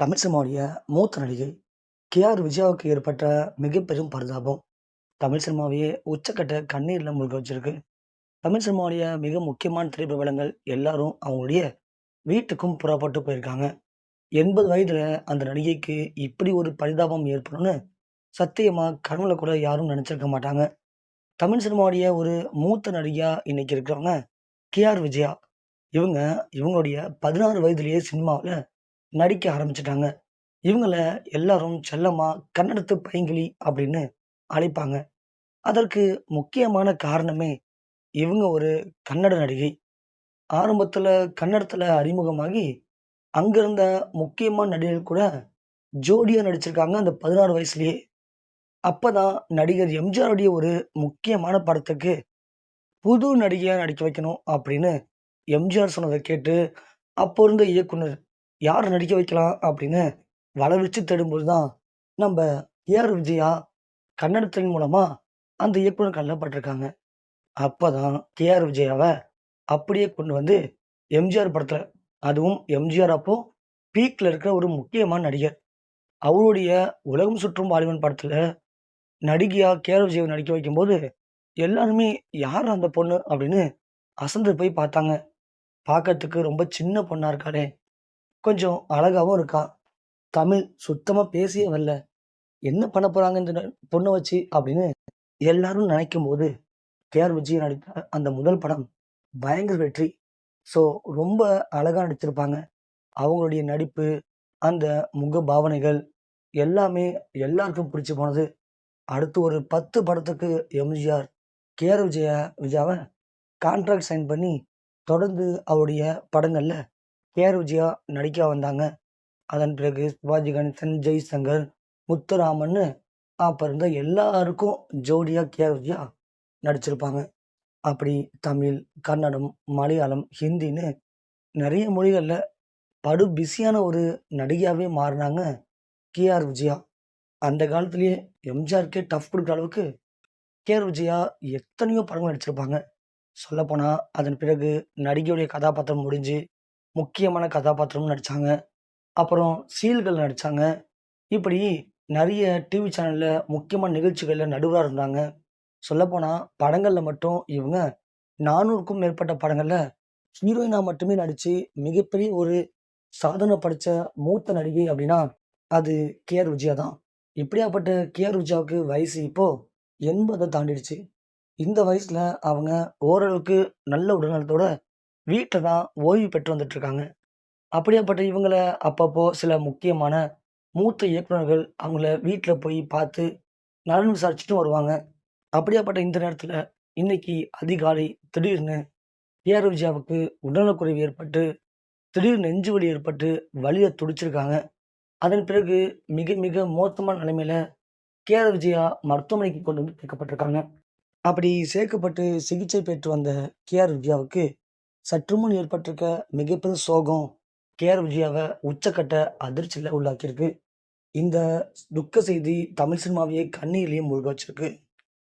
தமிழ் சினிமாவுடைய மூத்த நடிகை கே.ஆர். விஜயாவுக்கு ஏற்பட்ட மிகப்பெரும் பரிதாபம். தமிழ் சினிமாவையே உச்சக்கட்ட கண்ணீர்ல மூழ்க வச்சிருக்கு. தமிழ் சினிமாவுடைய மிக முக்கியமான திரைப்பிரபலங்கள் எல்லாரும் அவங்களுடைய வீட்டுக்கும் புறப்பட்டு போயிருக்காங்க. 80 வயதுல அந்த நடிகைக்கு இப்படி ஒரு பரிதாபம் ஏற்படும்னு சத்தியமா கனவுல கூட யாரும் நினைச்சிருக்க மாட்டாங்க. தமிழ் சினிமாவுடைய ஒரு மூத்த நடிகையா இன்னைக்கு இருக்கிறவங்க கே.ஆர். விஜயா. இவங்க இவங்களுடைய 16 வயதிலேயே சினிமாவுல நடிக்க ஆரம்பிச்சுட்டாங்க. இவங்கள எல்லாரும் செல்லமா கன்னடத்து பைங்கிளி அப்படின்னு அழைப்பாங்க. அதற்கு முக்கியமான காரணமே, இவங்க ஒரு கன்னட நடிகை. ஆரம்பத்துல கன்னடத்துல அறிமுகமாகி, அங்க இருந்த முக்கியமான நடிகர்கள் கூட ஜோடியா நடிச்சிருக்காங்க அந்த 16 வயசுலயே. அப்பதான் நடிகர் எம்ஜிஆருடைய ஒரு முக்கியமான படத்துக்கு புது நடிகையா நடிக்க வைக்கணும் அப்படின்னு எம்ஜிஆர் சொன்னத கேட்டு, அப்போ இருந்த இயக்குனர் யார நடிக்க வைக்கலாம் அப்படின்னு வளவிச்சு தேடும்போது தான், நம்ப ஏ.ஆர். விஜயா கன்னடத்தின் மூலமா அந்த இயக்குனர் கண்ல பட்டுருக்காங்க. அப்பதான் கே.ஆர். விஜயாவ அப்படியே கொண்டு வந்து எம்ஜிஆர் படத்துல, அதுவும் எம்ஜிஆர் அப்போ பீக்ல இருக்கிற ஒரு முக்கியமான நடிகர். அவருடைய உலகம் சுற்றும் வாலிபன் படத்துல நடிகையா கே.ஆர். விஜயாவ நடிக்க வைக்கும்போது, எல்லாருமே "யார் அந்த பொண்ணு?" அப்படின்னு அசந்து போய் பார்த்தாங்க. பார்க்கறதுக்கு ரொம்ப சின்ன பொண்ணா இருக்காளே! கொஞ்சம் அழகாவும் இருக்கா. தமிழ் சுத்தமா பேசவே வரல. என்ன பண்ண போறாங்க இந்த பொண்ண வச்சு அப்படின்னு எல்லாரும் நினைக்கும்போது, கே.ஆர். விஜய் நடித்த அந்த முதல் படம் பயங்கர வெற்றி. ஸோ ரொம்ப அழகா நடிச்சிருப்பாங்க. அவங்களுடைய நடிப்பு, அந்த முக பாவனைகள் எல்லாமே எல்லாருக்கும் பிடிச்சு போனது. அடுத்து ஒரு 10 படத்துக்கு எம்ஜிஆர், கே.ஆர். விஜயாவ கான்ட்ராக்ட் சைன் பண்ணி, தொடர்ந்து அவருடைய படங்கள்ல கே.ஆர். விஜயா நடிக்க வந்தாங்க. அதன் பிறகு சிவாஜி கணேசன், ஜெய்சங்கர், முத்துராமன்னு அப்ப இருந்த எல்லாருக்கும் ஜோடியா கே.ஆர். விஜயா நடிச்சிருப்பாங்க. அப்படி தமிழ், கன்னடம், மலையாளம், ஹிந்தின்னு நெறைய மொழிகள்ல படு பிஸியான ஒரு நடிகையாவே மாறுனாங்க கே.ஆர். விஜயா. அந்த காலத்திலேயே எம்ஜிஆருக்கே டஃப் குடுக்குற அளவுக்கு கே.ஆர். விஜயா எத்தனையோ படங்கள் நடிச்சிருப்பாங்க. சொல்லப்போனா, அதன் பிறகு நடிகையுடைய கதாபாத்திரம் முடிஞ்சு, முக்கியமான கதாபாத்திரமும் நடிச்சாங்க. அப்புறம் சீரியல்கள்ல நடிச்சாங்க. இப்படி நெறைய டிவி சேனல்ல முக்கியமான நிகழ்ச்சிகள்ல நடுவரா இருந்தாங்க. சொல்லப்போனா படங்கள்ல மட்டும் இவங்க 400க்கும் மேற்பட்ட படங்கள்ல ஹீரோயினா மட்டுமே நடிச்சு மிகப்பெரிய ஒரு சாதனை படைச்ச மூத்த நடிகை அப்படின்னா, அது கே.ஆர். விஜயா தான். இப்படியாப்பட்ட கே.ஆர். விஜயாவுக்கு வயசு இப்போ 80 தாண்டிடுச்சு. இந்த வயசுல அவங்க ஓரளவுக்கு நல்ல உடல்நலத்தோட வீட்ல தான் ஓய்வு பெற்று வந்துட்டு இருக்காங்க. அப்படியாப்பட்ட இவங்கள அப்பப்போ சில முக்கியமான மூத்த இயக்குனர்கள் அவங்கள வீட்ல போய் பார்த்து நலன் விசாரிச்சுட்டும் வருவாங்க. அப்படியாப்பட்ட இந்த நேரத்துல இன்னைக்கு அதிகாலை திடீர்னு கே.ஆர். விஜயாவுக்கு உடல்நலக்குறைவு ஏற்பட்டு, திடீர் நெஞ்சு வலி ஏற்பட்டு வலிய துடிச்சிருக்காங்க. அதன் பிறகு மிக மிக மோசமான நிலைமையில கே.ஆர். விஜயா மருத்துவமனைக்கு கொண்டு வந்து சேர்க்கப்பட்டிருக்காங்க. அப்படி சேர்க்கப்பட்டு சிகிச்சை பெற்று வந்த கே.ஆர். விஜயாவுக்கு சற்று முன் ஏற்பட்டிருக்க மிகப்பெரும் சோகம் கே.ஆர். விஜயாவ உச்சக்கட்ட அதிர்ச்சியில உள்ளாக்கியிருக்கு. இந்த துக்க செய்தி தமிழ் சினிமாவையே கண்ணீரிலேயே மூழ்க வச்சிருக்கு.